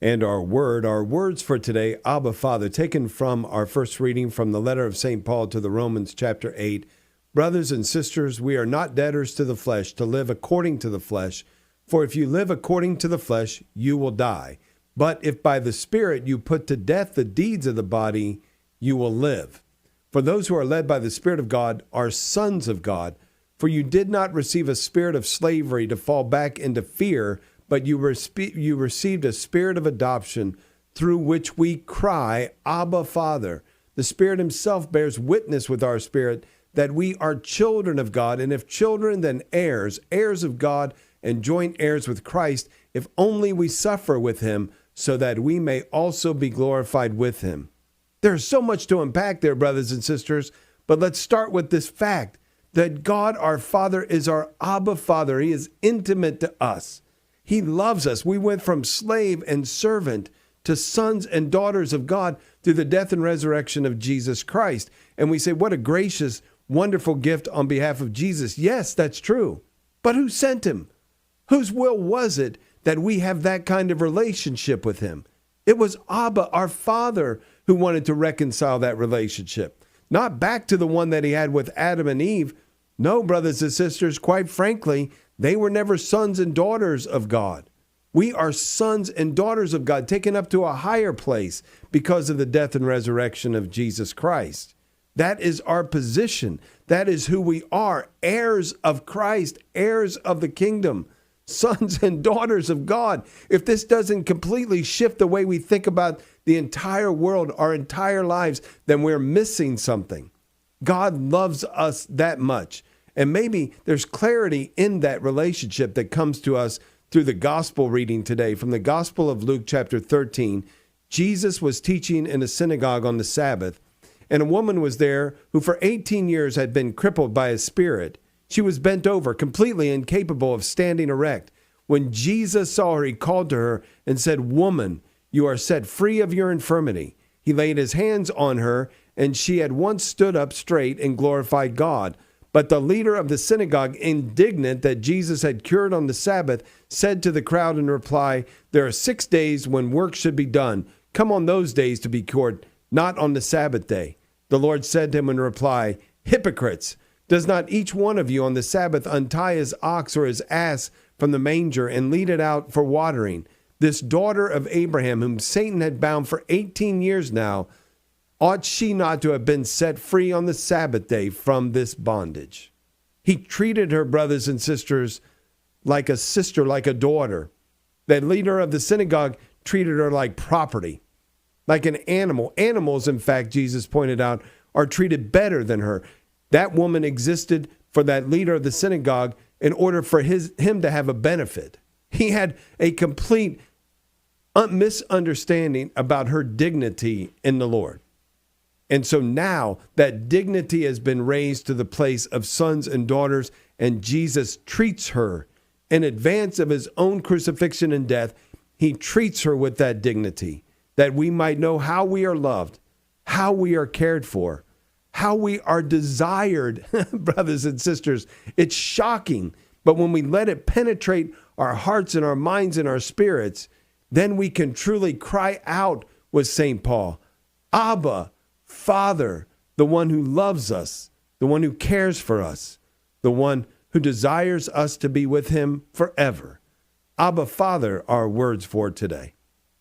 And our words for today, Abba, Father, taken from our first reading from the letter of St. Paul to the Romans, chapter 8. Brothers and sisters, we are not debtors to the flesh, to live according to the flesh. For if you live according to the flesh, you will die. But if by the Spirit you put to death the deeds of the body, you will live. For those who are led by the Spirit of God are sons of God. For you did not receive a spirit of slavery to fall back into fear, but you received a spirit of adoption through which we cry, Abba, Father. The Spirit himself bears witness with our spirit that we are children of God, and if children, then heirs, heirs of God, and joint heirs with Christ, if only we suffer with him, so that we may also be glorified with him. There's so much to unpack there, brothers and sisters, but let's start with this fact that God, our Father, is our Abba Father. He is intimate to us. He loves us. We went from slave and servant to sons and daughters of God through the death and resurrection of Jesus Christ. And we say, what a gracious, wonderful gift on behalf of Jesus. Yes, that's true. But who sent him? Whose will was it that we have that kind of relationship with him? It was Abba, our Father, who wanted to reconcile that relationship. Not back to the one that he had with Adam and Eve. No, brothers and sisters, quite frankly, they were never sons and daughters of God. We are sons and daughters of God, taken up to a higher place because of the death and resurrection of Jesus Christ. That is our position. That is who we are, heirs of Christ, heirs of the kingdom, sons and daughters of God. If this doesn't completely shift the way we think about the entire world, our entire lives, then we're missing something. God loves us that much. And maybe there's clarity in that relationship that comes to us through the gospel reading today. From the Gospel of Luke chapter 13, Jesus was teaching in a synagogue on the Sabbath, and a woman was there who for 18 years had been crippled by a spirit. She was bent over, completely incapable of standing erect. When Jesus saw her, he called to her and said, "Woman, you are set free of your infirmity." He laid his hands on her, and she at once stood up straight and glorified God. But the leader of the synagogue, indignant that Jesus had cured on the Sabbath, said to the crowd in reply, "There are 6 days when work should be done. Come on those days to be cured, not on the Sabbath day." The Lord said to him in reply, "Hypocrites! Does not each one of you on the Sabbath untie his ox or his ass from the manger and lead it out for watering? This daughter of Abraham, whom Satan had bound for 18 years now, ought she not to have been set free on the Sabbath day from this bondage?" He treated her, brothers and sisters, like a sister, like a daughter. That leader of the synagogue treated her like property, like an animal. Animals, in fact, Jesus pointed out, are treated better than her. That woman existed for that leader of the synagogue in order for him to have a benefit. He had a complete misunderstanding about her dignity in the Lord. And so now that dignity has been raised to the place of sons and daughters, and Jesus treats her in advance of his own crucifixion and death. He treats her with that dignity, that we might know how we are loved, how we are cared for, how we are desired, brothers and sisters. It's shocking, but when we let it penetrate our hearts and our minds and our spirits, then we can truly cry out with St. Paul, Abba, Father, the one who loves us, the one who cares for us, the one who desires us to be with him forever. Abba, Father, our words for today.